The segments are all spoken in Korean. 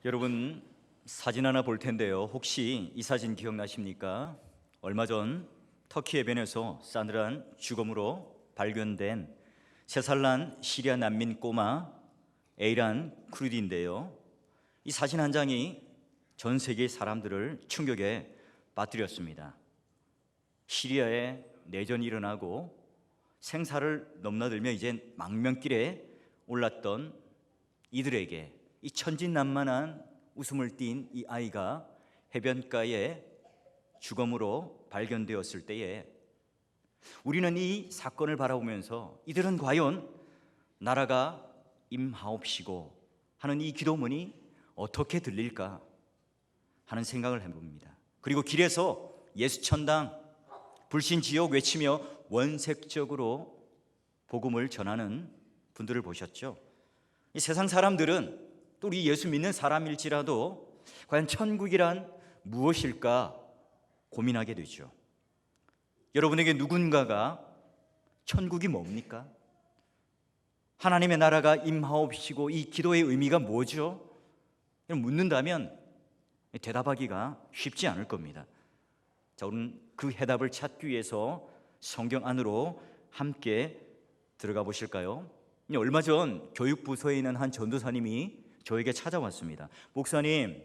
여러분, 사진 하나 볼 텐데요. 혹시 이 사진 기억나십니까? 얼마 전 터키 해변에서 싸늘한 죽음으로 발견된 3살 난 시리아 난민 꼬마 에이란 쿠르디인데요. 이 사진 한 장이 전 세계 사람들을 충격에 빠뜨렸습니다. 시리아에 내전이 일어나고 생사를 넘나들며 이제 망명길에 올랐던 이들에게 이 천진난만한 웃음을 띤 이 아이가 해변가에 죽음으로 발견되었을 때에 우리는 이 사건을 바라보면서 이들은 과연 나라가 임하옵시고 하는 이 기도문이 어떻게 들릴까 하는 생각을 해봅니다. 그리고 길에서 예수천당, 불신지옥 외치며 원색적으로 복음을 전하는 분들을 보셨죠? 이 세상 사람들은 또 우리 예수 믿는 사람일지라도 과연 천국이란 무엇일까 고민하게 되죠. 여러분에게 누군가가 천국이 뭡니까? 하나님의 나라가 임하옵시고 이 기도의 의미가 뭐죠? 묻는다면 대답하기가 쉽지 않을 겁니다. 자, 오늘 그 해답을 찾기 위해서 성경 안으로 함께 들어가 보실까요? 얼마 전 교육부서에 있는 한 전도사님이 저에게 찾아왔습니다. 목사님,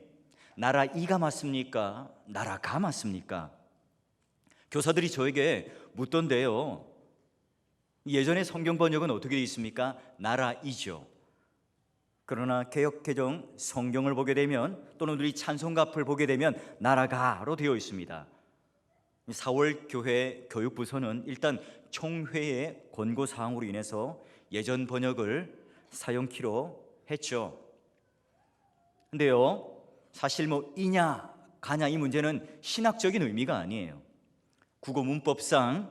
나라 이가 맞습니까? 나라 가 맞습니까? 교사들이 저에게 묻던데요. 예전에 성경 번역은 어떻게 되어 있습니까? 나라 이죠. 그러나 개역개정 성경을 보게 되면 또는 우리 찬송가를 보게 되면 나라가로 되어 있습니다. 4월 교회 교육부서는 일단 총회의 권고사항으로 인해서 예전 번역을 사용키로 했죠. 근데요, 사실 이냐 가냐 이 문제는 신학적인 의미가 아니에요. 국어 문법상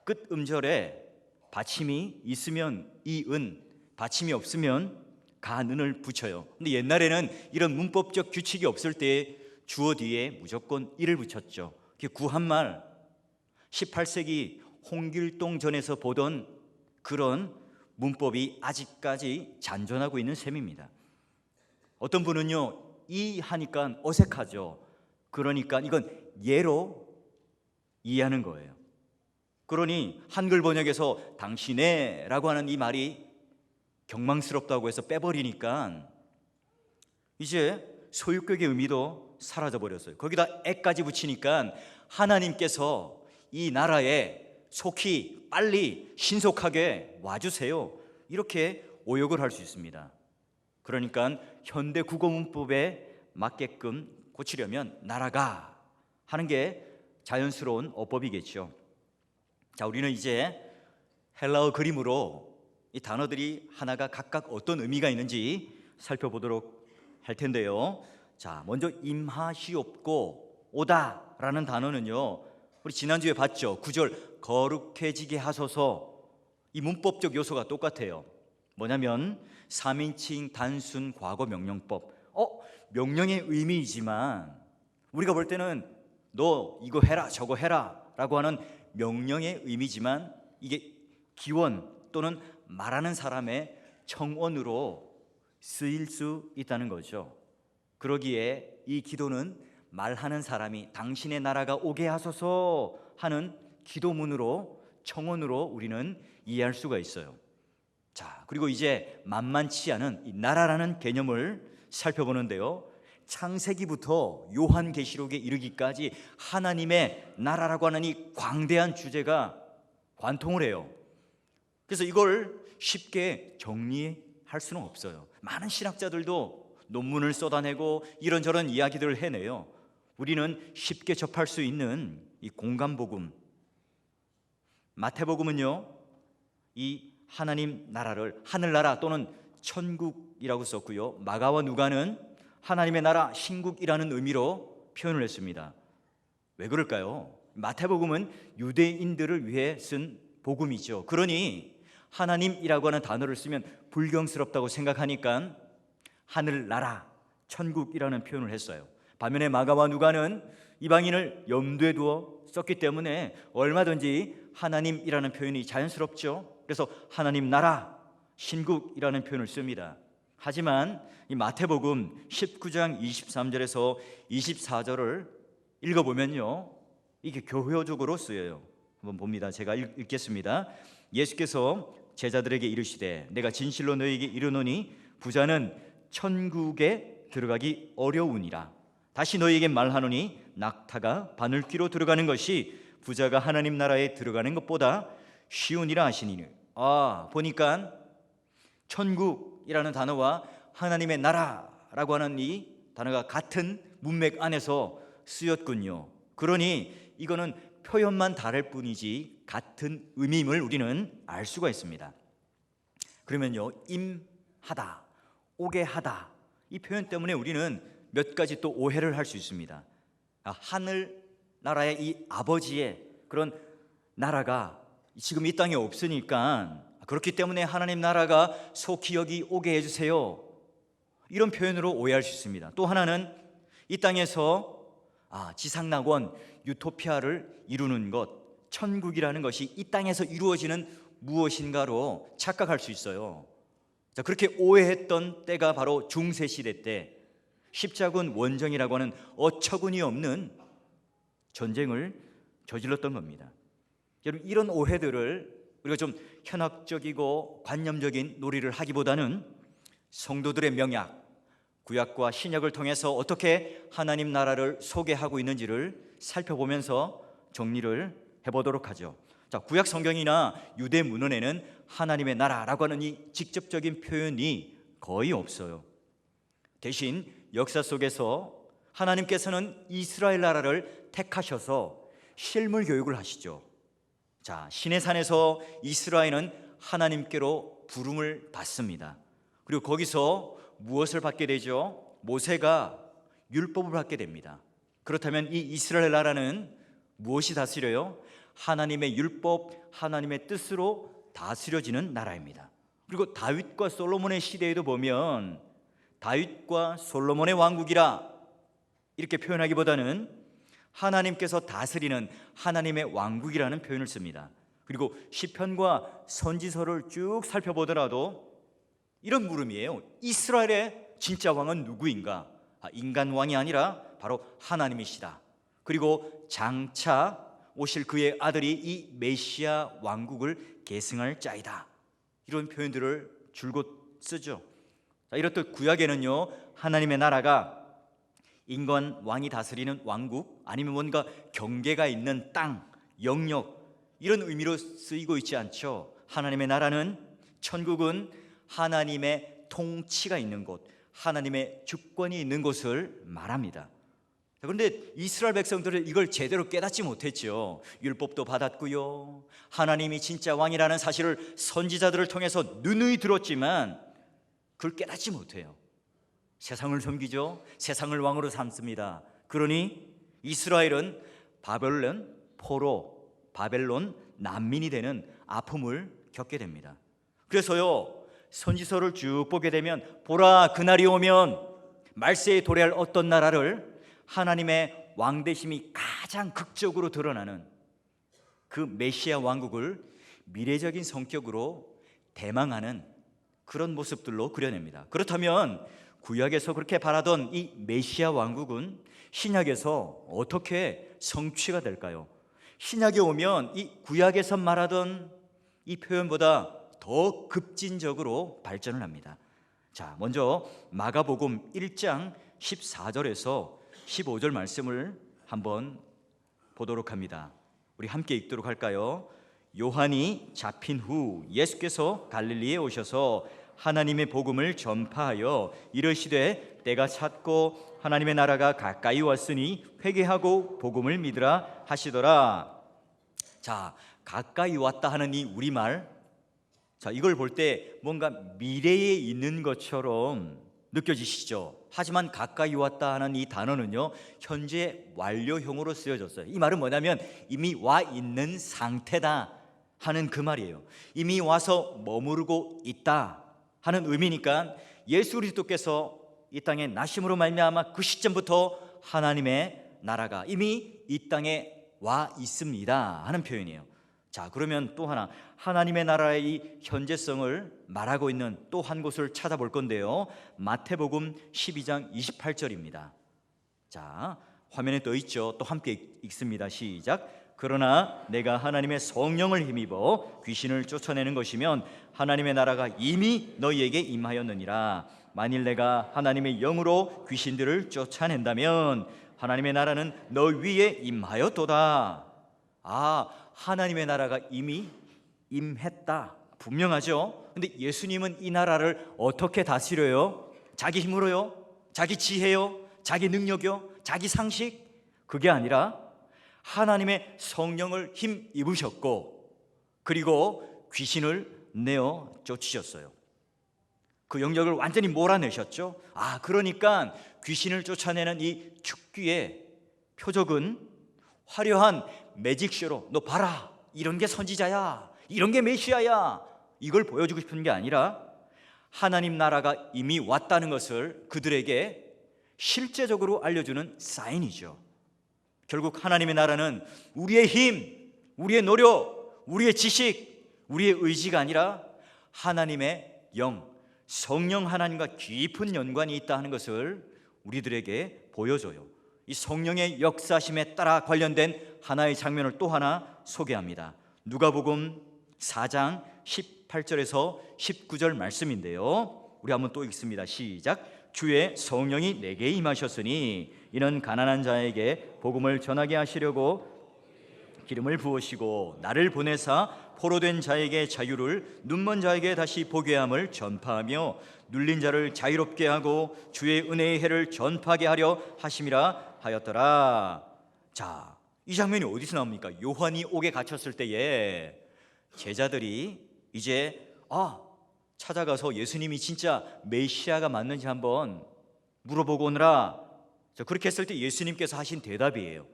끝 음절에 받침이 있으면 이은, 받침이 없으면 가는을 붙여요. 근데 옛날에는 이런 문법적 규칙이 없을 때 주어 뒤에 무조건 이를 붙였죠. 그게 구한말 18세기 홍길동전에서 보던 그런 문법이 아직까지 잔존하고 있는 셈입니다. 어떤 분은요, 이 하니까 어색하죠. 그러니까 이건 예로 이해하는 거예요. 그러니 한글 번역에서 당신의라고 하는 이 말이 경망스럽다고 해서 빼버리니까 이제 소유격의 의미도 사라져 버렸어요. 거기다 애까지 붙이니까 하나님께서 이 나라에 속히 빨리 신속하게 와주세요, 이렇게 오역을 할 수 있습니다. 그러니까 현대 국어 문법에 맞게끔 고치려면 나라가 하는 게 자연스러운 어법이겠죠. 자, 우리는 이제 헬라어 그림으로 이 단어들이 하나가 각각 어떤 의미가 있는지 살펴보도록 할 텐데요. 자, 먼저 임하시옵고 오다라는 단어는요, 우리 지난주에 봤죠. 9절 거룩해지게 하소서. 이 문법적 요소가 똑같아요. 뭐냐면 3인칭 단순 과거 명령법. 명령의 의미이지만 우리가 볼 때는 너 이거 해라 저거 해라 라고 하는 명령의 의미지만 이게 기원 또는 말하는 사람의 청원으로 쓰일 수 있다는 거죠. 그러기에 이 기도는 말하는 사람이 당신의 나라가 오게 하소서 하는 기도문으로, 청원으로 우리는 이해할 수가 있어요. 자, 그리고 이제 만만치 않은 이 나라라는 개념을 살펴보는데요, 창세기부터 요한계시록에 이르기까지 하나님의 나라라고 하는 이 광대한 주제가 관통을 해요. 그래서 이걸 쉽게 정리할 수는 없어요. 많은 신학자들도 논문을 쏟아내고 이런저런 이야기들을 해내요. 우리는 쉽게 접할 수 있는 이 공간복음, 마태복음은요, 이 하나님 나라를 하늘나라 또는 천국이라고 썼고요, 마가와 누가는 하나님의 나라 신국이라는 의미로 표현을 했습니다. 왜 그럴까요? 마태복음은 유대인들을 위해 쓴 복음이죠. 그러니 하나님이라고 하는 단어를 쓰면 불경스럽다고 생각하니까 하늘나라, 천국이라는 표현을 했어요. 반면에 마가와 누가는 이방인을 염두에 두어 썼기 때문에 얼마든지 하나님이라는 표현이 자연스럽죠. 그래서 하나님 나라, 신국이라는 표현을 씁니다. 하지만 이 마태복음 19장 23절에서 24절을 읽어보면요, 이게 교회적으로 쓰여요. 한번 봅니다. 제가 읽겠습니다. 예수께서 제자들에게 이르시되 내가 진실로 너희에게 이르노니 부자는 천국에 들어가기 어려우니라. 다시 너희에게 말하노니 낙타가 바늘귀로 들어가는 것이 부자가 하나님 나라에 들어가는 것보다 쉬우니라 하시니니. 보니까 천국이라는 단어와 하나님의 나라라고 하는 이 단어가 같은 문맥 안에서 쓰였군요. 그러니 이거는 표현만 다를 뿐이지 같은 의미임을 우리는 알 수가 있습니다. 그러면요, 임하다, 오게 하다, 이 표현 때문에 우리는 몇 가지 또 오해를 할 수 있습니다. 하늘 나라의 이 아버지의 그런 나라가 지금 이 땅에 없으니까, 그렇기 때문에 하나님 나라가 속히 여기 오게 해주세요, 이런 표현으로 오해할 수 있습니다. 또 하나는 이 땅에서 지상낙원 유토피아를 이루는 것, 천국이라는 것이 이 땅에서 이루어지는 무엇인가로 착각할 수 있어요. 자, 그렇게 오해했던 때가 바로 중세시대 때 십자군 원정이라고 하는 어처구니 없는 전쟁을 저질렀던 겁니다. 여러분, 이런 오해들을 우리가 좀 현학적이고 관념적인 놀이를 하기보다는 성도들의 명약, 구약과 신약을 통해서 어떻게 하나님 나라를 소개하고 있는지를 살펴보면서 정리를 해보도록 하죠. 자, 구약 성경이나 유대 문헌에는 하나님의 나라라고 하는 이 직접적인 표현이 거의 없어요. 대신 역사 속에서 하나님께서는 이스라엘 나라를 택하셔서 실물 교육을 하시죠. 자, 시내산에서 이스라엘은 하나님께로 부름을 받습니다. 그리고 거기서 무엇을 받게 되죠? 모세가 율법을 받게 됩니다. 그렇다면 이 이스라엘 나라는 무엇이 다스려요? 하나님의 율법, 하나님의 뜻으로 다스려지는 나라입니다. 그리고 다윗과 솔로몬의 시대에도 보면 다윗과 솔로몬의 왕국이라 이렇게 표현하기보다는 하나님께서 다스리는 하나님의 왕국이라는 표현을 씁니다. 그리고 시편과 선지서를 쭉 살펴보더라도 이런 물음이에요. 이스라엘의 진짜 왕은 누구인가? 인간 왕이 아니라 바로 하나님이시다. 그리고 장차 오실 그의 아들이 이 메시아 왕국을 계승할 자이다. 이런 표현들을 줄곧 쓰죠. 자, 이렇듯 구약에는요, 하나님의 나라가 인간 왕이 다스리는 왕국, 아니면 뭔가 경계가 있는 땅, 영역, 이런 의미로 쓰이고 있지 않죠. 하나님의 나라는, 천국은 하나님의 통치가 있는 곳, 하나님의 주권이 있는 곳을 말합니다. 그런데 이스라엘 백성들은 이걸 제대로 깨닫지 못했죠. 율법도 받았고요, 하나님이 진짜 왕이라는 사실을 선지자들을 통해서 누누이 들었지만 그걸 깨닫지 못해요. 세상을 섬기죠. 세상을 왕으로 삼습니다. 그러니 이스라엘은 바벨론 포로, 바벨론 난민이 되는 아픔을 겪게 됩니다. 그래서요, 선지서를 쭉 보게 되면 보라, 그날이 오면 말세에 도래할 어떤 나라를 하나님의 왕대심이 가장 극적으로 드러나는 그 메시아 왕국을 미래적인 성격으로 대망하는 그런 모습들로 그려냅니다. 그렇다면 구약에서 그렇게 바라던 이 메시아 왕국은 신약에서 어떻게 성취가 될까요? 신약에 오면 이 구약에서 말하던 이 표현보다 더 급진적으로 발전을 합니다. 자, 먼저 마가복음 1장 14절에서 15절 말씀을 한번 보도록 합니다. 우리 함께 읽도록 할까요? 요한이 잡힌 후 예수께서 갈릴리에 오셔서 하나님의 복음을 전파하여 이르시되 때가 찼고 하나님의 나라가 가까이 왔으니 회개하고 복음을 믿으라 하시더라. 자, 가까이 왔다 하는 이 우리말, 자, 이걸 볼 때 뭔가 미래에 있는 것처럼 느껴지시죠? 하지만 가까이 왔다 하는 이 단어는요, 현재 완료형으로 쓰여졌어요. 이 말은 뭐냐면 이미 와 있는 상태다 하는 그 말이에요. 이미 와서 머무르고 있다 하는 의미니까 예수 그리스도께서 이 땅에 나심으로 말미암아 그 시점부터 하나님의 나라가 이미 이 땅에 와 있습니다 하는 표현이에요. 자, 그러면 또 하나, 하나님의 나라의 이 현재성을 말하고 있는 또 한 곳을 찾아볼 건데요, 마태복음 12장 28절입니다. 자, 화면에 떠 있죠. 또 함께 읽습니다. 시작. 그러나 내가 하나님의 성령을 힘입어 귀신을 쫓아내는 것이면 하나님의 나라가 이미 너희에게 임하였느니라. 만일 내가 하나님의 영으로 귀신들을 쫓아낸다면 하나님의 나라는 너 위에 임하였도다. 아, 하나님의 나라가 이미 임했다, 분명하죠. 근데 예수님은 이 나라를 어떻게 다스려요? 자기 힘으로요? 자기 지혜요? 자기 능력이요? 자기 상식? 그게 아니라 하나님의 성령을 힘 입으셨고, 그리고 귀신을 내어 쫓으셨어요. 그 영역을 완전히 몰아내셨죠. 아, 그러니까 귀신을 쫓아내는 이 축기의 표적은 화려한 매직쇼로, 너 봐라, 이런 게 선지자야, 이런 게 메시아야, 이걸 보여주고 싶은 게 아니라 하나님 나라가 이미 왔다는 것을 그들에게 실제적으로 알려주는 사인이죠. 결국 하나님의 나라는 우리의 힘, 우리의 노력, 우리의 지식, 우리의 의지가 아니라 하나님의 영, 성령 하나님과 깊은 연관이 있다 하는 것을 우리들에게 보여줘요. 이 성령의 역사심에 따라 관련된 하나의 장면을 또 하나 소개합니다. 누가복음 4장 18절에서 19절 말씀인데요, 우리 한번 또 읽습니다. 시작. 주의 성령이 내게 임하셨으니 이는 가난한 자에게 복음을 전하게 하시려고 기름을 부으시고 나를 보내사 포로된 자에게 자유를, 눈먼 자에게 다시 보게 함을 전파하며 눌린 자를 자유롭게 하고 주의 은혜의 해를 전파하게 하려 하심이라 하였더라. 자, 이 장면이 어디서 나옵니까? 요한이 옥에 갇혔을 때에 제자들이 이제 찾아가서 예수님이 진짜 메시아가 맞는지 한번 물어보고 오느라, 그렇게 했을 때 예수님께서 하신 대답이에요.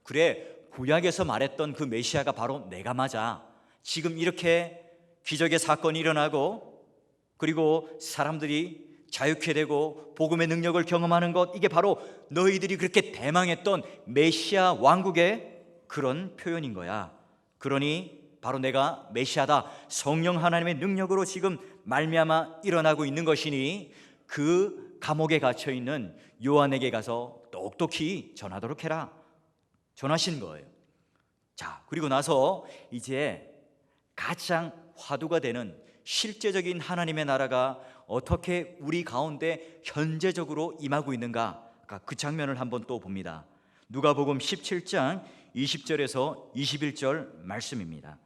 그래, 구약에서 말했던 그 메시아가 바로 내가 맞아. 지금 이렇게 기적의 사건이 일어나고 그리고 사람들이 자유케 되고 복음의 능력을 경험하는 것, 이게 바로 너희들이 그렇게 대망했던 메시아 왕국의 그런 표현인 거야. 그러니 바로 내가 메시아다, 성령 하나님의 능력으로 지금 말미암아 일어나고 있는 것이니 그 감옥에 갇혀 있는 요한에게 가서 똑똑히 전하도록 해라. 전하신 거예요. 자, 그리고 나서 이제 가장 화두가 되는 실제적인 하나님의 나라가 어떻게 우리 가운데 현재적으로 임하고 있는가, 그 장면을 한번 또 봅니다. 누가복음 17장 20절에서 21절 말씀입니다.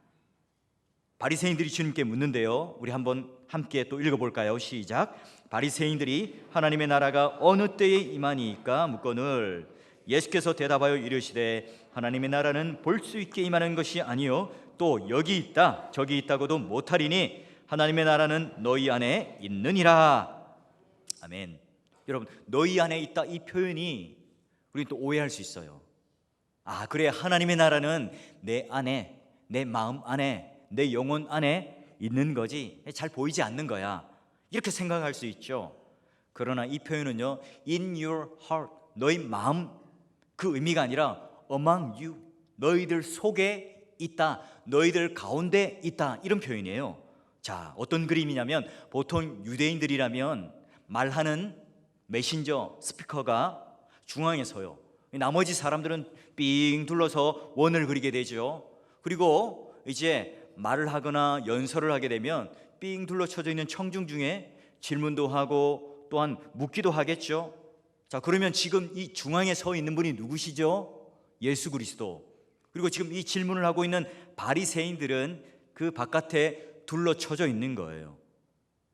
바리새인들이 주님께 묻는데요, 우리 한번 함께 또 읽어볼까요? 시작. 바리새인들이 하나님의 나라가 어느 때에 임하니까 묻거늘 예수께서 대답하여 이르시되 하나님의 나라는 볼 수 있게 임하는 것이 아니요 또 여기 있다 저기 있다고도 못하리니 하나님의 나라는 너희 안에 있느니라. 아멘. 여러분, 너희 안에 있다, 이 표현이 우리 또 오해할 수 있어요. 아, 그래, 하나님의 나라는 내 안에, 내 마음 안에, 내 영혼 안에 있는 거지 잘 보이지 않는 거야, 이렇게 생각할 수 있죠. 그러나 이 표현은요, in your heart, 너희 마음, 그 의미가 아니라 among you, 너희들 속에 있다, 너희들 가운데 있다, 이런 표현이에요. 자, 어떤 그림이냐면 보통 유대인들이라면 말하는 메신저 스피커가 중앙에 서요. 나머지 사람들은 삥 둘러서 원을 그리게 되죠. 그리고 이제 말을 하거나 연설을 하게 되면 삥 둘러쳐져 있는 청중 중에 질문도 하고 또한 묻기도 하겠죠. 자, 그러면 지금 이 중앙에 서 있는 분이 누구시죠? 예수 그리스도. 그리고 지금 이 질문을 하고 있는 바리새인들은 그 바깥에 둘러쳐져 있는 거예요.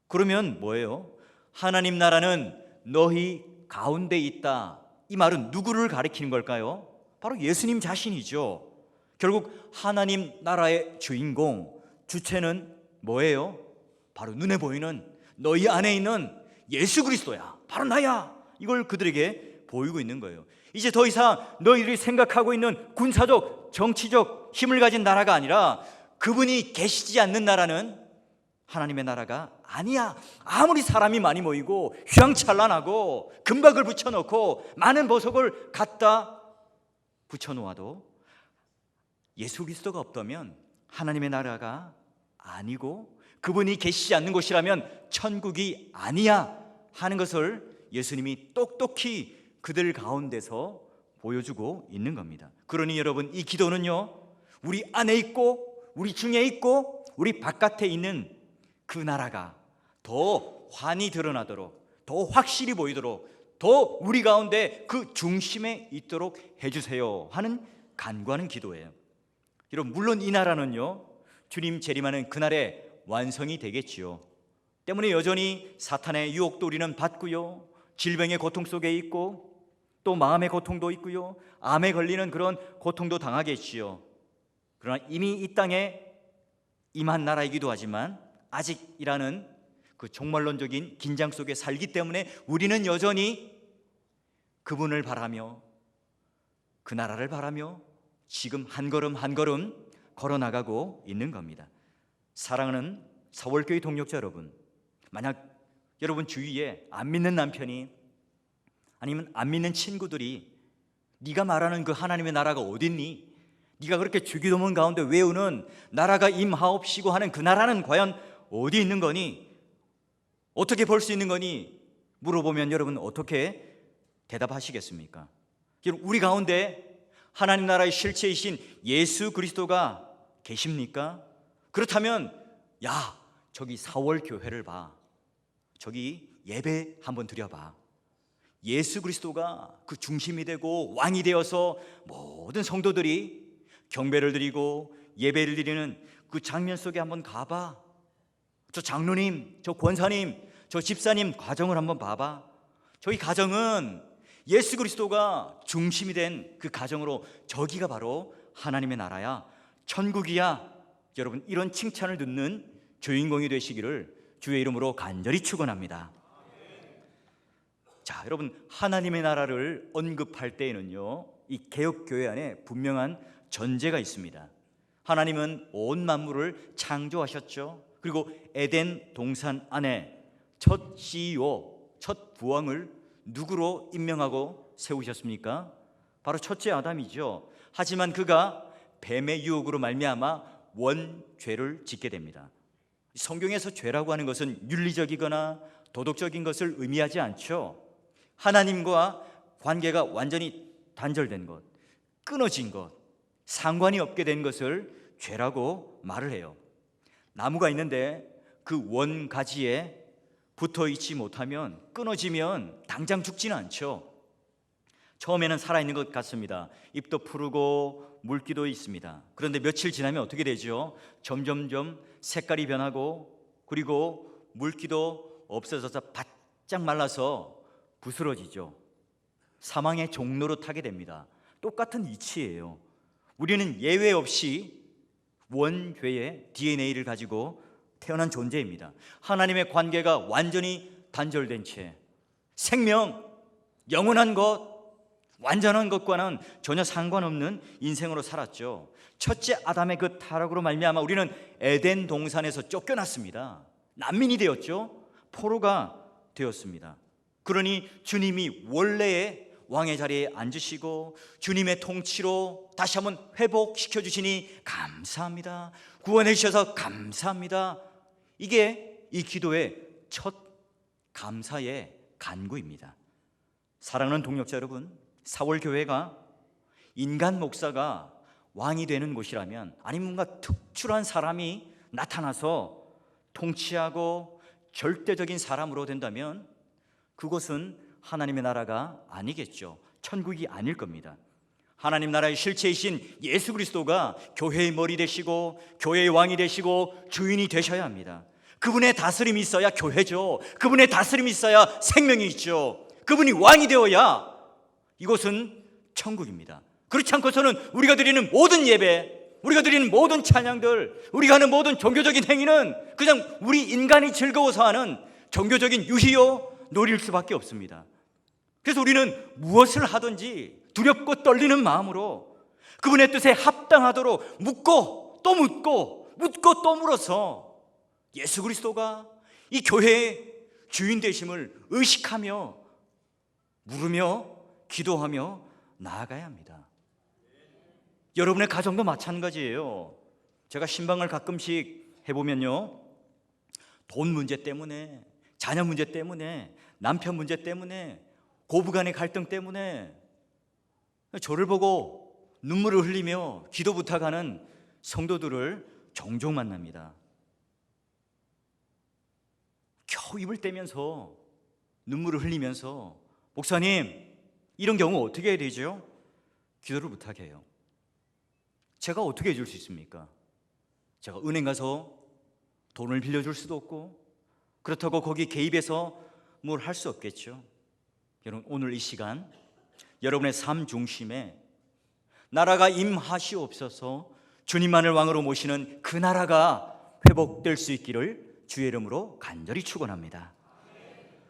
그러면 뭐예요? 하나님 나라는 너희 가운데 있다, 이 말은 누구를 가리키는 걸까요? 바로 예수님 자신이죠. 결국 하나님 나라의 주인공, 주체는 뭐예요? 바로 눈에 보이는 너희 안에 있는 예수 그리스도야, 바로 나야, 이걸 그들에게 보이고 있는 거예요. 이제 더 이상 너희들이 생각하고 있는 군사적, 정치적 힘을 가진 나라가 아니라 그분이 계시지 않는 나라는 하나님의 나라가 아니야. 아무리 사람이 많이 모이고 휘황찬란하고 금박을 붙여놓고 많은 보석을 갖다 붙여놓아도 예수 그리스도가 없다면 하나님의 나라가 아니고 그분이 계시지 않는 곳이라면 천국이 아니야 하는 것을 예수님이 똑똑히 그들 가운데서 보여주고 있는 겁니다. 그러니 여러분, 이 기도는요, 우리 안에 있고 우리 중에 있고 우리 바깥에 있는 그 나라가 더 환히 드러나도록, 더 확실히 보이도록, 더 우리 가운데 그 중심에 있도록 해주세요 하는 간구하는 기도예요. 여러분, 물론 이 나라는요, 주님 재림하는 그날에 완성이 되겠지요. 때문에 여전히 사탄의 유혹도 우리는 받고요, 질병의 고통 속에 있고 또 마음의 고통도 있고요, 암에 걸리는 그런 고통도 당하겠지요. 그러나 이미 이 땅에 임한 나라이기도 하지만 아직이라는 그 종말론적인 긴장 속에 살기 때문에 우리는 여전히 그분을 바라며 그 나라를 바라며 지금 한 걸음 한 걸음 걸어나가고 있는 겁니다. 사랑하는 사월교회 동역자 여러분, 만약 여러분 주위에 안 믿는 남편이 아니면 안 믿는 친구들이 네가 말하는 그 하나님의 나라가 어딨니? 네가 그렇게 주기도문 가운데 외우는 나라가 임하옵시고 하는 그 나라는 과연 어디 있는 거니? 어떻게 볼 수 있는 거니? 물어보면 여러분 어떻게 대답하시겠습니까? 우리 가운데 하나님 나라의 실체이신 예수 그리스도가 계십니까? 그렇다면 야, 저기 사월교회를 봐, 저기 예배 한번 드려봐. 예수 그리스도가 그 중심이 되고 왕이 되어서 모든 성도들이 경배를 드리고 예배를 드리는 그 장면 속에 한번 가봐. 저 장로님, 저 권사님, 저 집사님 가정을 한번 봐봐. 저희 가정은 예수 그리스도가 중심이 된 그 가정으로 저기가 바로 하나님의 나라야, 천국이야. 여러분, 이런 칭찬을 듣는 주인공이 되시기를 주의 이름으로 간절히 축원합니다. 자, 여러분, 하나님의 나라를 언급할 때에는요, 이 개혁교회 안에 분명한 전제가 있습니다. 하나님은 온 만물을 창조하셨죠. 그리고 에덴 동산 안에 첫 CEO, 첫 부왕을 누구로 임명하고 세우셨습니까? 바로 첫째 아담이죠. 하지만 그가 뱀의 유혹으로 말미암아 원죄를 짓게 됩니다. 성경에서 죄라고 하는 것은 윤리적이거나 도덕적인 것을 의미하지 않죠. 하나님과 관계가 완전히 단절된 것, 끊어진 것, 상관이 없게 된 것을 죄라고 말을 해요. 나무가 있는데 그 원 가지에 붙어 있지 못하면, 끊어지면 당장 죽지는 않죠. 처음에는 살아있는 것 같습니다. 잎도 푸르고 물기도 있습니다. 그런데 며칠 지나면 어떻게 되죠? 점점점 색깔이 변하고, 그리고 물기도 없어져서 바짝 말라서 부스러지죠. 사망의 종로로 타게 됩니다. 똑같은 이치예요. 우리는 예외 없이 원죄의 DNA를 가지고 태어난 존재입니다. 하나님의 관계가 완전히 단절된 채 생명, 영원한 것, 완전한 것과는 전혀 상관없는 인생으로 살았죠. 첫째 아담의 그 타락으로 말미암아 우리는 에덴 동산에서 쫓겨났습니다. 난민이 되었죠. 포로가 되었습니다. 그러니 주님이 원래의 왕의 자리에 앉으시고 주님의 통치로 다시 한번 회복시켜 주시니 감사합니다. 구원해 주셔서 감사합니다. 이게 이 기도의 첫 감사의 간구입니다. 사랑하는 동역자 여러분, 사월교회가 인간 목사가 왕이 되는 곳이라면, 아니면 뭔가 특출한 사람이 나타나서 통치하고 절대적인 사람으로 된다면 그것은 하나님의 나라가 아니겠죠. 천국이 아닐 겁니다. 하나님 나라의 실체이신 예수 그리스도가 교회의 머리 되시고 교회의 왕이 되시고 주인이 되셔야 합니다. 그분의 다스림이 있어야 교회죠. 그분의 다스림이 있어야 생명이 있죠. 그분이 왕이 되어야 이곳은 천국입니다. 그렇지 않고서는 우리가 드리는 모든 예배, 우리가 드리는 모든 찬양들, 우리가 하는 모든 종교적인 행위는 그냥 우리 인간이 즐거워서 하는 종교적인 유희요 놀일 수밖에 없습니다. 그래서 우리는 무엇을 하든지 두렵고 떨리는 마음으로 그분의 뜻에 합당하도록 묻고 또 묻고 묻고 또 물어서 예수 그리스도가 이 교회의 주인 되심을 의식하며 물으며 기도하며 나아가야 합니다. 여러분의 가정도 마찬가지예요. 제가 신방을 가끔씩 해보면요, 돈 문제 때문에, 자녀 문제 때문에, 남편 문제 때문에, 고부간의 갈등 때문에 저를 보고 눈물을 흘리며 기도 부탁하는 성도들을 종종 만납니다. 겨우 입을 떼면서 눈물을 흘리면서, 목사님, 이런 경우 어떻게 해야 되죠? 기도를 부탁해요. 제가 어떻게 해줄 수 있습니까? 제가 은행 가서 돈을 빌려줄 수도 없고, 그렇다고 거기 개입해서 뭘 할 수 없겠죠. 여러분, 오늘 이 시간 여러분의 삶 중심에 나라가 임하시옵소서, 주님만을 왕으로 모시는 그 나라가 회복될 수 있기를 주의 이름으로 간절히 축원합니다.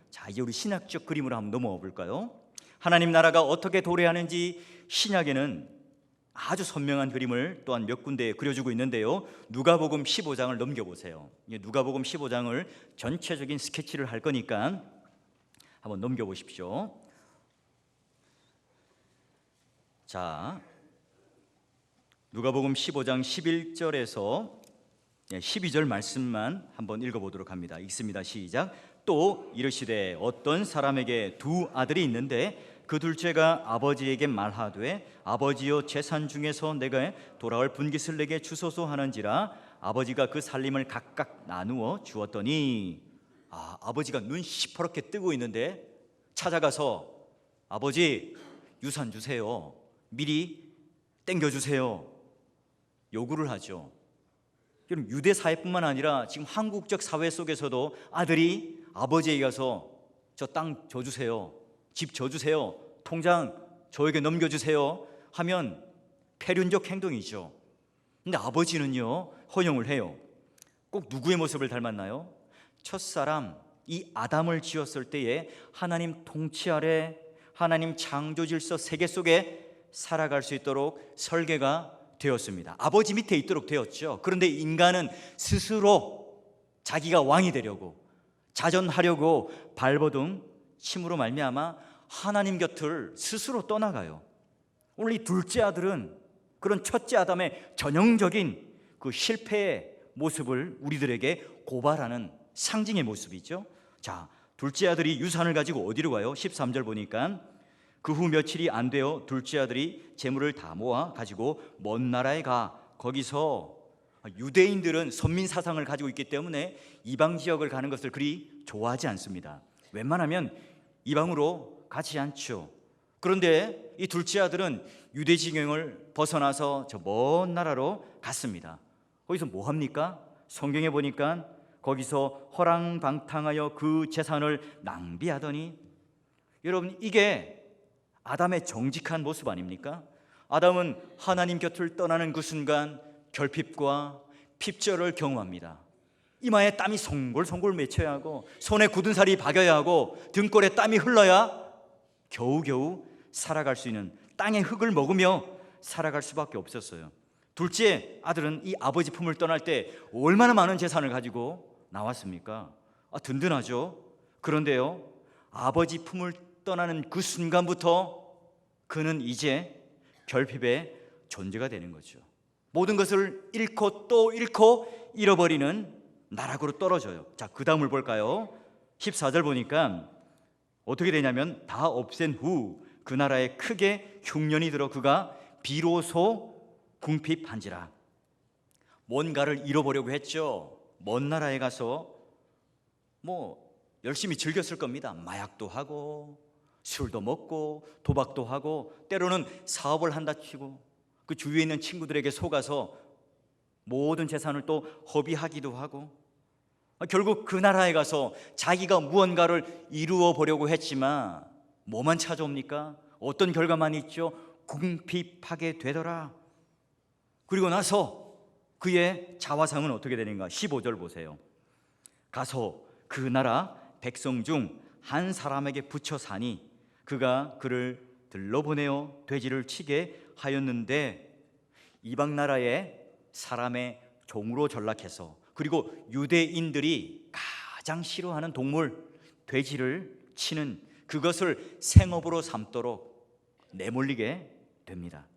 자, 이제 우리 신학적 그림으로 한번 넘어가 볼까요? 하나님 나라가 어떻게 도래하는지 신약에는 아주 선명한 그림을 또한 몇 군데 그려주고 있는데요, 누가복음 15장을 넘겨보세요. 누가복음 15장을 전체적인 스케치를 할 거니까 한번 넘겨보십시오. 자, 누가복음 15장 11절에서 12절 말씀만 한번 읽어보도록 합니다. 읽습니다. 시작. 또 이르시되 어떤 사람에게 두 아들이 있는데 그 둘째가 아버지에게 말하되 아버지여 재산 중에서 내가 돌아올 분깃을 내게 주소서 하는지라 아버지가 그 살림을 각각 나누어 주었더니, 아버지가 눈 시퍼렇게 뜨고 있는데 찾아가서 아버지 유산 주세요, 미리 땡겨주세요, 요구를 하죠. 그럼 유대 사회뿐만 아니라 지금 한국적 사회 속에서도 아들이 아버지에게 가서 저 땅 줘주세요, 집 줘주세요, 통장 저에게 넘겨주세요 하면 폐륜적 행동이죠. 근데 아버지는요, 허용을 해요. 꼭 누구의 모습을 닮았나요? 첫사람 이 아담을 지었을 때에 하나님 통치 아래 하나님 창조 질서 세계 속에 살아갈 수 있도록 설계가 되었습니다. 아버지 밑에 있도록 되었죠. 그런데 인간은 스스로 자기가 왕이 되려고, 자전하려고 발버둥 침으로 말미암아 하나님 곁을 스스로 떠나가요. 오늘 이 둘째 아들은 그런 첫째 아담의 전형적인 그 실패의 모습을 우리들에게 고발하는 상징의 모습이죠. 자, 둘째 아들이 유산을 가지고 어디로 가요? 13절 보니까 그 후 며칠이 안 되어 둘째 아들이 재물을 다 모아 가지고 먼 나라에 가 거기서, 유대인들은 선민 사상을 가지고 있기 때문에 이방 지역을 가는 것을 그리 좋아하지 않습니다. 웬만하면 이방으로 가지 않죠. 그런데 이 둘째 아들은 유대 지경을 벗어나서 저 먼 나라로 갔습니다. 거기서 뭐 합니까? 성경에 보니까 거기서 허랑방탕하여 그 재산을 낭비하더니, 여러분, 이게 아담의 정직한 모습 아닙니까? 아담은 하나님 곁을 떠나는 그 순간 결핍과 핍절을 경험합니다. 이마에 땀이 송골송골 맺혀야 하고 손에 굳은 살이 박여야 하고 등골에 땀이 흘러야 겨우겨우 살아갈 수 있는 땅의 흙을 먹으며 살아갈 수밖에 없었어요. 둘째 아들은 이 아버지 품을 떠날 때 얼마나 많은 재산을 가지고 나왔습니까? 든든하죠. 그런데요, 아버지 품을 떠나는 그 순간부터 그는 이제 결핍의 존재가 되는 거죠. 모든 것을 잃고 또 잃고 잃어버리는 나락으로 떨어져요. 자, 그 다음을 볼까요? 14절 보니까 어떻게 되냐면 다 없앤 후 그 나라에 크게 흉년이 들어 그가 비로소 궁핍한지라. 뭔가를 잃어보려고 했죠. 먼 나라에 가서 열심히 즐겼을 겁니다. 마약도 하고 술도 먹고 도박도 하고 때로는 사업을 한다 치고 그 주위에 있는 친구들에게 속아서 모든 재산을 또 허비하기도 하고, 결국 그 나라에 가서 자기가 무언가를 이루어 보려고 했지만 뭐만 찾아옵니까? 어떤 결과만 있죠? 궁핍하게 되더라. 그리고 나서 그의 자화상은 어떻게 되는가? 15절 보세요. 가서 그 나라 백성 중 한 사람에게 붙여 사니 그가 그를 들러보내어 돼지를 치게 하였는데, 이방 나라의 사람의 종으로 전락해서, 그리고 유대인들이 가장 싫어하는 동물 돼지를 치는 그것을 생업으로 삼도록 내몰리게 됩니다.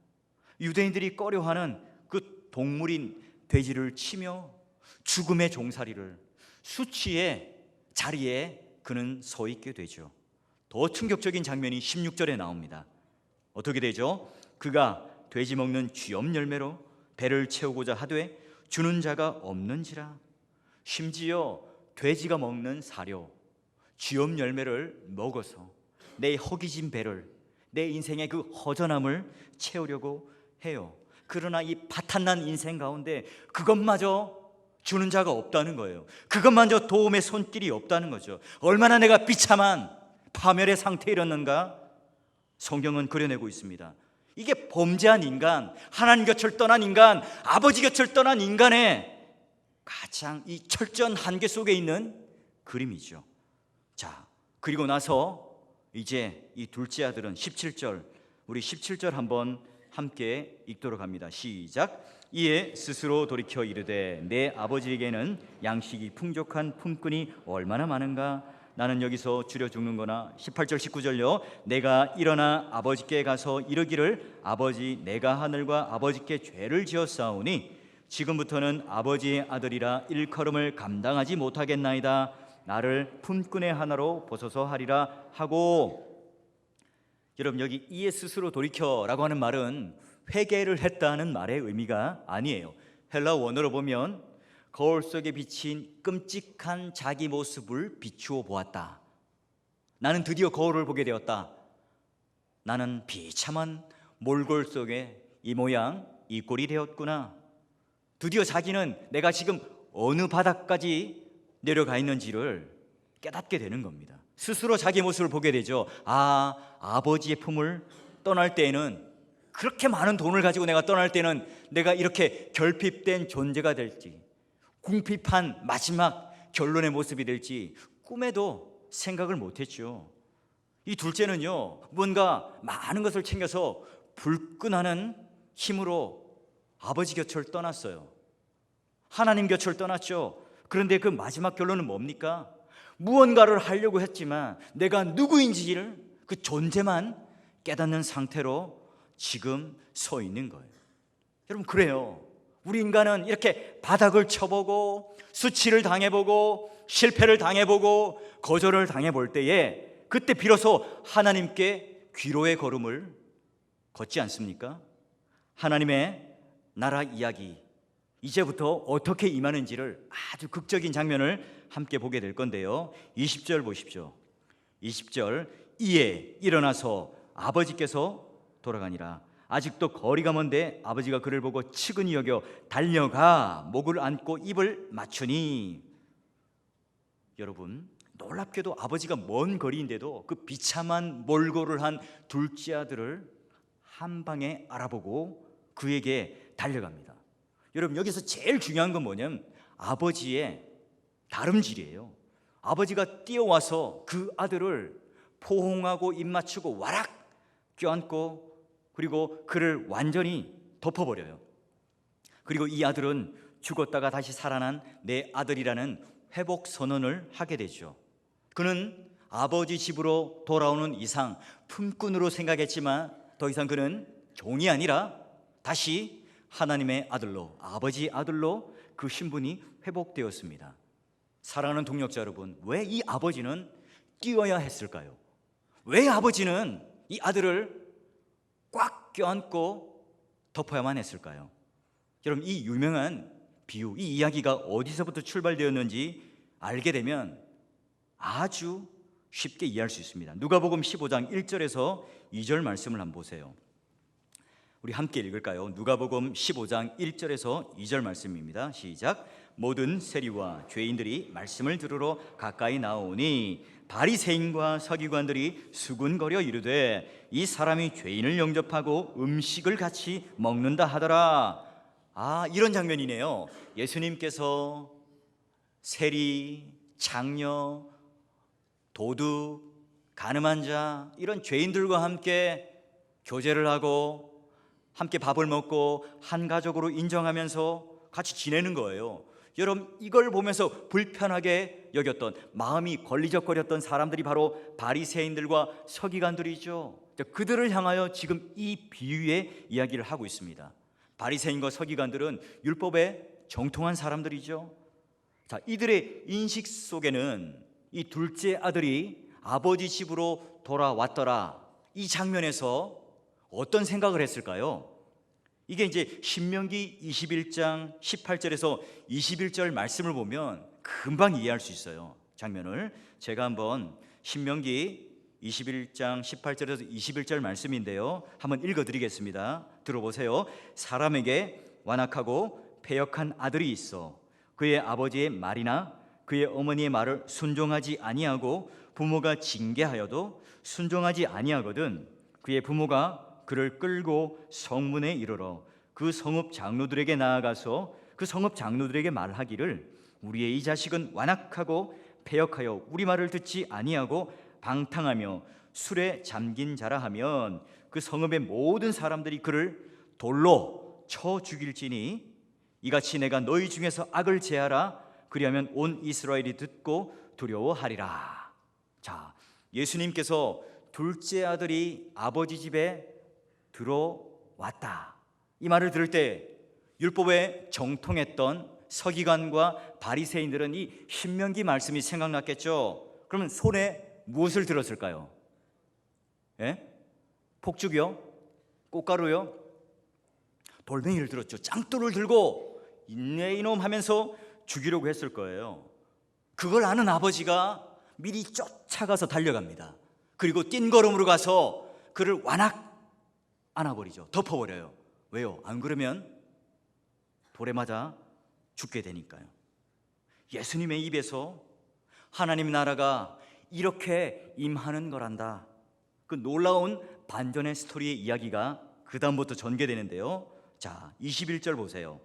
유대인들이 꺼려하는 그 동물인 돼지를 치며 죽음의 종살이를 수치의 자리에 그는 서 있게 되죠. 더 충격적인 장면이 16절에 나옵니다. 어떻게 되죠? 그가 돼지 먹는 쥐염 열매로 배를 채우고자 하되 주는 자가 없는지라. 심지어 돼지가 먹는 사료, 쥐염 열매를 먹어서 내 허기진 배를, 내 인생의 그 허전함을 채우려고 해요. 그러나 이 파탄난 인생 가운데 그것마저 주는 자가 없다는 거예요. 그것마저 도움의 손길이 없다는 거죠. 얼마나 내가 비참한 파멸의 상태에 이르는가 성경은 그려내고 있습니다. 이게 범죄한 인간, 하나님 곁을 떠난 인간, 아버지 곁을 떠난 인간의 가장 이 철저한 한계 속에 있는 그림이죠. 자, 그리고 나서 이제 이 둘째 아들은 17절, 우리 17절 한번 함께 읽도록 합니다. 시작. 이에 스스로 돌이켜 이르되 내 아버지에게는 양식이 풍족한 품꾼이 얼마나 많은가. 나는 여기서 줄여 죽는거나 18절 19절요. 내가 일어나 아버지께 가서 이르기를 아버지 내가 하늘과 아버지께 죄를 지었사오니 지금부터는 아버지의 아들이라 일컬음을 감당하지 못하겠나이다. 나를 품꾼의 하나로 보소서 하리라 하고. 여러분, 여기 이에 스스로 돌이켜라고 하는 말은 회개를 했다는 말의 의미가 아니에요. 헬라 원어로 보면 거울 속에 비친 끔찍한 자기 모습을 비추어 보았다. 나는 드디어 거울을 보게 되었다. 나는 비참한 몰골 속에 이 모양 이 꼴이 되었구나. 드디어 자기는 내가 지금 어느 바닥까지 내려가 있는지를 깨닫게 되는 겁니다. 스스로 자기 모습을 보게 되죠. 아, 아버지의 품을 떠날 때에는, 그렇게 많은 돈을 가지고 내가 떠날 때는 내가 이렇게 결핍된 존재가 될지, 궁핍한 마지막 결론의 모습이 될지 꿈에도 생각을 못했죠. 이 둘째는요, 뭔가 많은 것을 챙겨서 불끈하는 힘으로 아버지 곁을 떠났어요. 하나님 곁을 떠났죠. 그런데 그 마지막 결론은 뭡니까? 무언가를 하려고 했지만 내가 누구인지를, 그 존재만 깨닫는 상태로 지금 서 있는 거예요. 여러분, 그래요. 우리 인간은 이렇게 바닥을 쳐보고 수치를 당해보고 실패를 당해보고 거절을 당해볼 때에 그때 비로소 하나님께 귀로의 걸음을 걷지 않습니까? 하나님의 나라 이야기, 이제부터 어떻게 임하는지를 아주 극적인 장면을 함께 보게 될 건데요. 20절 보십시오. 20절. 이에 일어나서 아버지께서 돌아가니라. 아직도 거리가 먼데 아버지가 그를 보고 측은히 여겨 달려가 목을 안고 입을 맞추니. 여러분, 놀랍게도 아버지가 먼 거리인데도 그 비참한 몰골을 한 둘째 아들을 한 방에 알아보고 그에게 달려갑니다. 여러분, 여기서 제일 중요한 건 뭐냐면 아버지의 다름질이에요. 아버지가 뛰어와서 그 아들을 포옹하고 입 맞추고 와락 껴안고 그리고 그를 완전히 덮어버려요. 그리고 이 아들은 죽었다가 다시 살아난 내 아들이라는 회복 선언을 하게 되죠. 그는 아버지 집으로 돌아오는 이상 품꾼으로 생각했지만 더 이상 그는 종이 아니라 다시 하나님의 아들로, 아버지 아들로 그 신분이 회복되었습니다. 사랑하는 동역자 여러분, 왜 이 아버지는 뛰어야 했을까요? 왜 아버지는 이 아들을 꽉 껴안고 덮어야만 했을까요? 여러분, 이 유명한 비유, 이 이야기가 어디서부터 출발되었는지 알게 되면 아주 쉽게 이해할 수 있습니다. 누가복음 15장 1절에서 2절 말씀을 한번 보세요. 우리 함께 읽을까요? 누가복음 15장 1절에서 2절 말씀입니다. 시작. 모든 세리와 죄인들이 말씀을 들으러 가까이 나오니 바리새인과 서기관들이 수군거려 이르되 이 사람이 죄인을 영접하고 음식을 같이 먹는다 하더라. 아, 이런 장면이네요. 예수님께서 세리, 장녀, 도둑, 가늠한 자, 이런 죄인들과 함께 교제를 하고 함께 밥을 먹고 한 가족으로 인정하면서 같이 지내는 거예요. 여러분, 이걸 보면서 불편하게 여겼던, 마음이 걸리적거렸던 사람들이 바로 바리새인들과 서기관들이죠. 그들을 향하여 지금 이 비유의 이야기를 하고 있습니다. 바리새인과 서기관들은 율법의 정통한 사람들이죠. 자, 이들의 인식 속에는 이 둘째 아들이 아버지 집으로 돌아왔더라, 이 장면에서 어떤 생각을 했을까요? 이게 이제 신명기 21장 18절에서 21절 말씀을 보면 금방 이해할 수 있어요. 장면을 제가 한번 신명기 21장 18절에서 21절 말씀인데요, 한번 읽어드리겠습니다. 들어보세요. 사람에게 완악하고 패역한 아들이 있어 그의 아버지의 말이나 그의 어머니의 말을 순종하지 아니하고 부모가 징계하여도 순종하지 아니하거든 그의 부모가 그를 끌고 성문에 이르러 그 성읍 장로들에게 나아가서 그 성읍 장로들에게 말하기를 우리의 이 자식은 완악하고 패역하여 우리 말을 듣지 아니하고 방탕하며 술에 잠긴 자라 하면 그 성읍의 모든 사람들이 그를 돌로 쳐 죽일지니 이같이 내가 너희 중에서 악을 제하라 그리하면 온 이스라엘이 듣고 두려워하리라. 자, 예수님께서 둘째 아들이 아버지 집에 들어왔다, 이 말을 들을 때 율법에 정통했던 서기관과 바리새인들은 이 신명기 말씀이 생각났겠죠. 그러면 손에 무엇을 들었을까요? 예? 폭죽이요? 꽃가루요? 돌멩이를 들었죠. 짱돌을 들고 인내 이놈 하면서 죽이려고 했을 거예요. 그걸 아는 아버지가 미리 쫓아가서 달려갑니다. 그리고 뛴걸음으로 가서 그를 완악 안아버리죠. 덮어버려요. 왜요? 안 그러면 돌에 맞아 죽게 되니까요. 예수님의 입에서 하나님 나라가 이렇게 임하는 거란다, 그 놀라운 반전의 스토리의 이야기가 그 다음부터 전개되는데요. 자, 21절 보세요.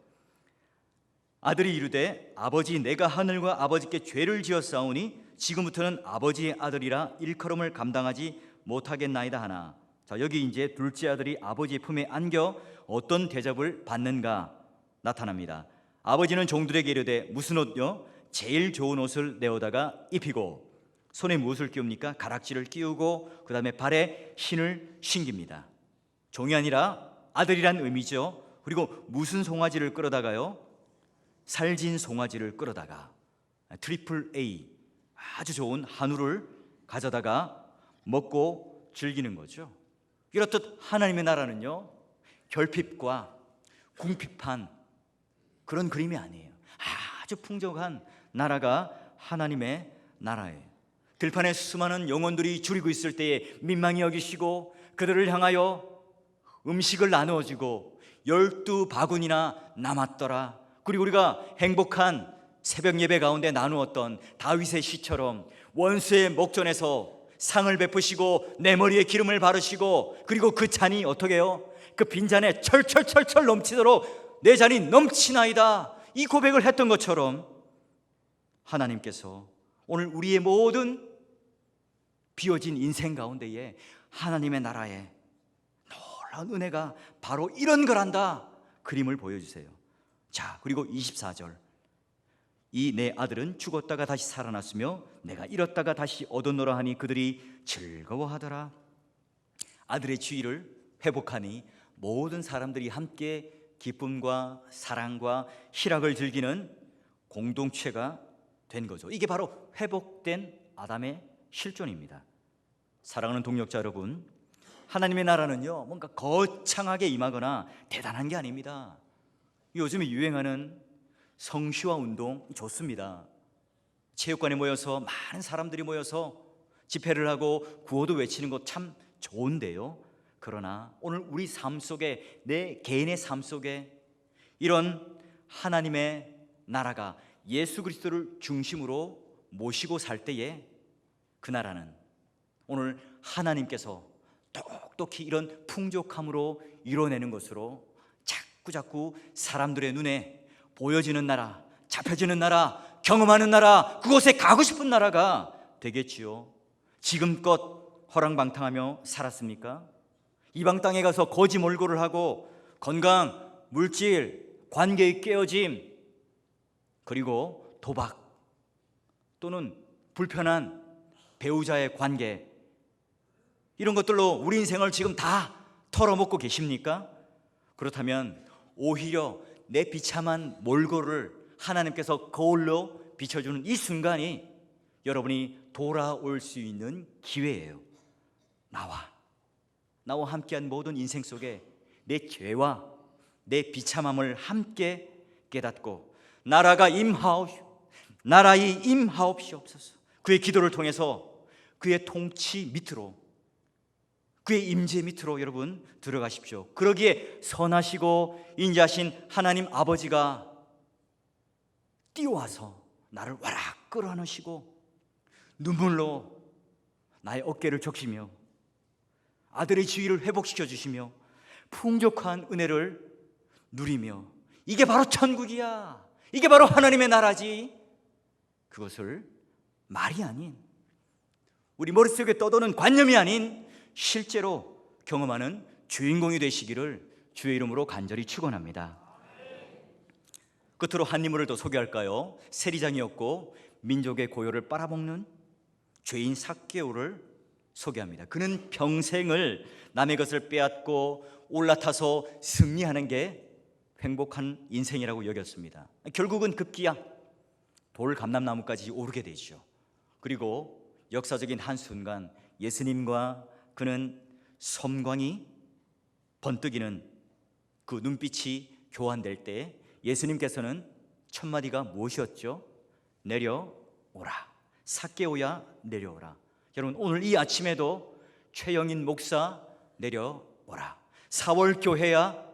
아들이 이르되 아버지 내가 하늘과 아버지께 죄를 지었사오니 지금부터는 아버지의 아들이라 일컬음을 감당하지 못하겠나이다 하나. 자, 여기 이제 둘째 아들이 아버지의 품에 안겨 어떤 대접을 받는가 나타납니다. 아버지는 종들에게 이르되 무슨 옷요? 제일 좋은 옷을 내어다가 입히고 손에 무엇을 끼웁니까? 가락지를 끼우고 그 다음에 발에 신을 신깁니다. 종이 아니라 아들이란 의미죠. 그리고 무슨 송아지를 끌어다가요? 살진 송아지를 끌어다가 트리플 A, 아주 좋은 한우를 가져다가 먹고 즐기는 거죠. 이렇듯 하나님의 나라는요, 결핍과 궁핍한 그런 그림이 아니에요. 아주 풍족한 나라가 하나님의 나라예요. 들판에 수많은 영혼들이 줄이고 있을 때에 민망히 여기시고 그들을 향하여 음식을 나누어주고 12바구니나 남았더라. 그리고 우리가 행복한 새벽 예배 가운데 나누었던 다윗의 시처럼 원수의 목전에서 상을 베푸시고 내 머리에 기름을 바르시고 그리고 그 잔이 어떻게 해요? 그 빈잔에 철철철철 넘치도록 내 잔이 넘치나이다, 이 고백을 했던 것처럼 하나님께서 오늘 우리의 모든 비워진 인생 가운데에 하나님의 나라에 놀라운 은혜가 바로 이런 거란다, 그림을 보여주세요. 자, 그리고 24절. 이 내 아들은 죽었다가 다시 살아났으며 내가 잃었다가 다시 얻었노라 하니 그들이 즐거워하더라. 아들의 지위를 회복하니 모든 사람들이 함께 기쁨과 사랑과 희락을 즐기는 공동체가 된 거죠. 이게 바로 회복된 아담의 실존입니다. 사랑하는 동역자 여러분, 하나님의 나라는요, 뭔가 거창하게 임하거나 대단한 게 아닙니다. 요즘에 유행하는 성시화 운동 좋습니다. 체육관에 모여서 많은 사람들이 모여서 집회를 하고 구호도 외치는 것 참 좋은데요. 그러나 오늘 우리 삶 속에, 내 개인의 삶 속에 이런 하나님의 나라가 예수 그리스도를 중심으로 모시고 살 때에 그 나라는 오늘 하나님께서 똑똑히 이런 풍족함으로 이뤄내는 것으로 자꾸 사람들의 눈에 보여지는 나라, 잡혀지는 나라, 경험하는 나라, 그곳에 가고 싶은 나라가 되겠지요. 지금껏 허랑방탕하며 살았습니까? 이방 땅에 가서 거지 몰골을 하고 건강, 물질, 관계의 깨어짐, 그리고 도박 또는 불편한 배우자의 관계, 이런 것들로 우리 인생을 지금 다 털어먹고 계십니까? 그렇다면 오히려 내 비참한 몰골을 하나님께서 거울로 비춰주는 이 순간이 여러분이 돌아올 수 있는 기회예요. 나와 함께한 모든 인생 속에 내 죄와 내 비참함을 함께 깨닫고 나라의 임하옵시옵소서. 그의 기도를 통해서 그의 통치 밑으로, 그의 임재 밑으로 여러분 들어가십시오. 그러기에 선하시고 인자하신 하나님 아버지가 뛰어와서 나를 와락 끌어안으시고 눈물로 나의 어깨를 적시며 아들의 지위를 회복시켜 주시며 풍족한 은혜를 누리며, 이게 바로 천국이야, 이게 바로 하나님의 나라지, 그것을 말이 아닌, 우리 머릿속에 떠도는 관념이 아닌 실제로 경험하는 주인공이 되시기를 주의 이름으로 간절히 축원합니다. 끝으로 한 인물을 더 소개할까요? 세리장이었고 민족의 고요를 빨아먹는 죄인 삭개오를 소개합니다. 그는 평생을 남의 것을 빼앗고 올라타서 승리하는 게 행복한 인생이라고 여겼습니다. 결국은 급기야 돌감람나무까지 오르게 되죠. 그리고 역사적인 한순간 예수님과 그는 섬광이 번뜩이는 그 눈빛이 교환될 때 예수님께서는 첫 마디가 무엇이었죠? 내려오라, 삭개오야 내려오라. 여러분, 오늘 이 아침에도 최영인 목사 내려오라, 사월교회야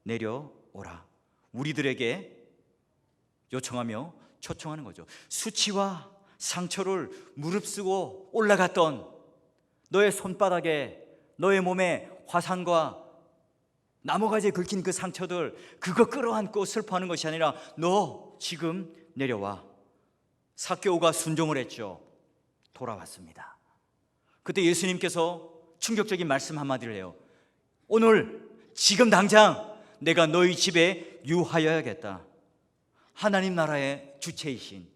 내려오라, 우리들에게 요청하며 초청하는 거죠. 수치와 상처를 무릅쓰고 올라갔던 너의 손바닥에, 너의 몸에 화상과 나무가지에 긁힌 그 상처들, 그거 끌어안고 슬퍼하는 것이 아니라 너 지금 내려와. 삭개오가 순종을 했죠. 돌아왔습니다. 그때 예수님께서 충격적인 말씀 한마디를 해요. 오늘 지금 당장 내가 너희 집에 유하여야겠다. 하나님 나라의 주체이신,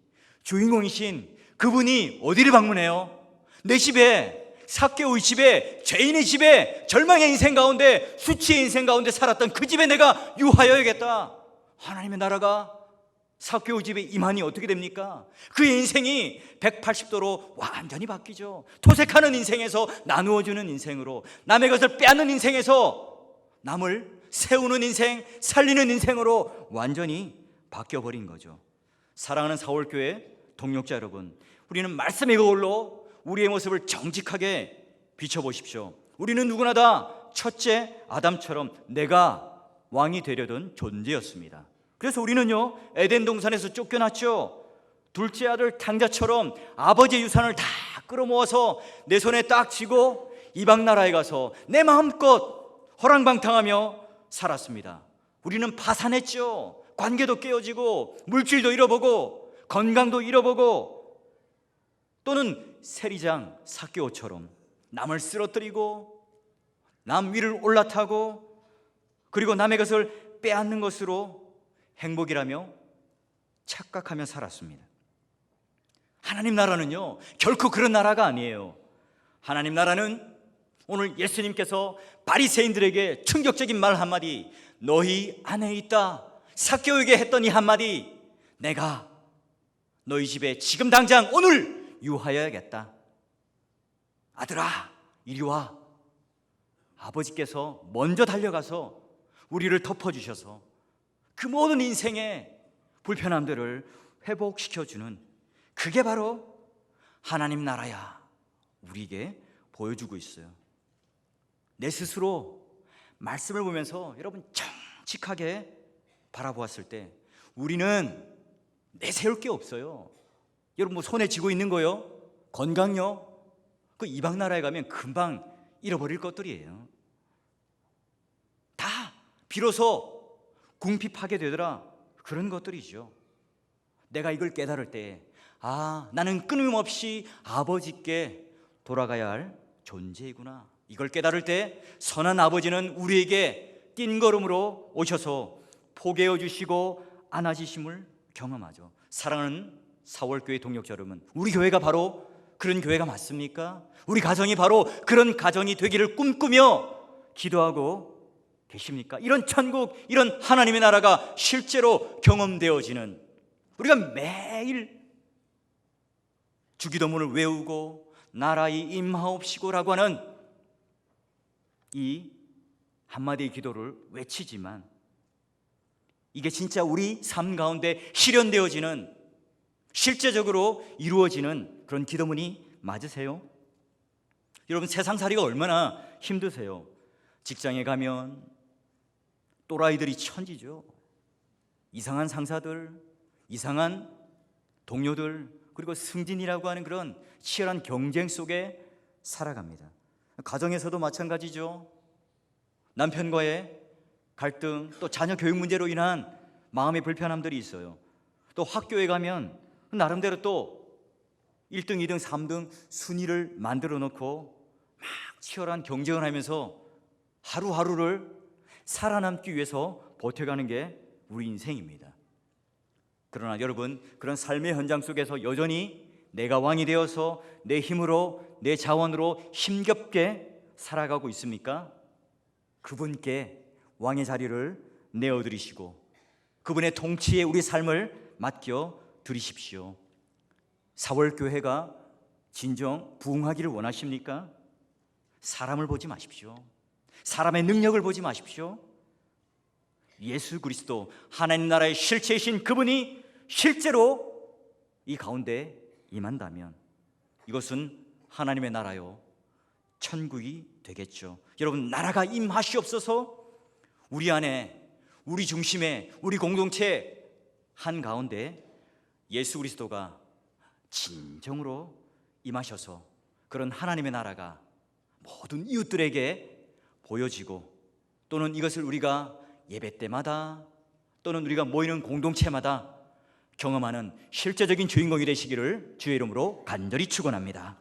주인공이신 그분이 어디를 방문해요? 내 집에, 삭개오의 집에, 죄인의 집에, 절망의 인생 가운데, 수치의 인생 가운데 살았던 그 집에 내가 유하여야겠다. 하나님의 나라가 삭개오 집에 임하니 어떻게 됩니까? 그의 인생이 180도로 완전히 바뀌죠. 토색하는 인생에서 나누어주는 인생으로, 남의 것을 빼앗는 인생에서 남을 세우는 인생, 살리는 인생으로 완전히 바뀌어버린 거죠. 사랑하는 사월교회 동역자 여러분, 우리는 말씀의 거울로 우리의 모습을 정직하게 비춰보십시오. 우리는 누구나 다 첫째 아담처럼 내가 왕이 되려던 존재였습니다. 그래서 우리는요, 에덴 동산에서 쫓겨났죠. 둘째 아들 탕자처럼 아버지의 유산을 다 끌어모아서 내 손에 딱 쥐고 이방 나라에 가서 내 마음껏 허랑방탕하며 살았습니다. 우리는 파산했죠. 관계도 깨어지고 물질도 잃어보고 건강도 잃어보고, 또는 세리장 삭개오처럼 남을 쓰러뜨리고 남 위를 올라타고 그리고 남의 것을 빼앗는 것으로 행복이라며 착각하며 살았습니다. 하나님 나라는요, 결코 그런 나라가 아니에요. 하나님 나라는 오늘 예수님께서 바리새인들에게 충격적인 말 한마디, 너희 안에 있다, 삭개오에게 했던 이 한마디, 내가 너희 집에 지금 당장 오늘 유하여야겠다. 아들아, 이리 와. 아버지께서 먼저 달려가서 우리를 덮어주셔서 그 모든 인생의 불편함들을 회복시켜주는, 그게 바로 하나님 나라야, 우리에게 보여주고 있어요. 내 스스로 말씀을 보면서 여러분 정직하게 바라보았을 때 우리는 내세울 게 없어요. 여러분, 뭐 손에 쥐고 있는 거요? 건강요? 그 이방 나라에 가면 금방 잃어버릴 것들이에요. 다 비로소 궁핍하게 되더라, 그런 것들이죠. 내가 이걸 깨달을 때, 아, 나는 끊임없이 아버지께 돌아가야 할 존재이구나. 이걸 깨달을 때 선한 아버지는 우리에게 뛴걸음으로 오셔서 포개어 주시고 안아주심을 경험하죠. 사랑하는 사월교회 동역자 여러분, 우리 교회가 바로 그런 교회가 맞습니까? 우리 가정이 바로 그런 가정이 되기를 꿈꾸며 기도하고 계십니까? 이런 천국, 이런 하나님의 나라가 실제로 경험되어지는, 우리가 매일 주기도문을 외우고 나라의 임하옵시고라고 하는 이 한마디의 기도를 외치지만 이게 진짜 우리 삶 가운데 실현되어지는, 실제적으로 이루어지는 그런 기도문이 맞으세요? 여러분, 세상살이가 얼마나 힘드세요? 직장에 가면 또라이들이 천지죠. 이상한 상사들, 이상한 동료들, 그리고 승진이라고 하는 그런 치열한 경쟁 속에 살아갑니다. 가정에서도 마찬가지죠. 남편과의 갈등, 또 자녀 교육 문제로 인한 마음의 불편함들이 있어요. 또 학교에 가면 나름대로 또 1등, 2등, 3등 순위를 만들어 놓고 막 치열한 경쟁을 하면서 하루하루를 살아남기 위해서 버텨가는 게 우리 인생입니다. 그러나 여러분, 그런 삶의 현장 속에서 여전히 내가 왕이 되어서 내 힘으로, 내 자원으로 힘겹게 살아가고 있습니까? 그분께 왕의 자리를 내어드리시고 그분의 통치에 우리 삶을 맡겨 드리십시오. 사월교회가 진정 부흥하기를 원하십니까? 사람을 보지 마십시오. 사람의 능력을 보지 마십시오. 예수 그리스도, 하나님 나라의 실체이신 그분이 실제로 이 가운데 임한다면 이것은 하나님의 나라요, 천국이 되겠죠. 여러분, 나라가 임하시옵소서. 우리 안에, 우리 중심에, 우리 공동체 한가운데 예수 그리스도가 진정으로 임하셔서 그런 하나님의 나라가 모든 이웃들에게 보여지고, 또는 이것을 우리가 예배 때마다, 또는 우리가 모이는 공동체마다 경험하는 실제적인 주인공이 되시기를 주의 이름으로 간절히 축원합니다.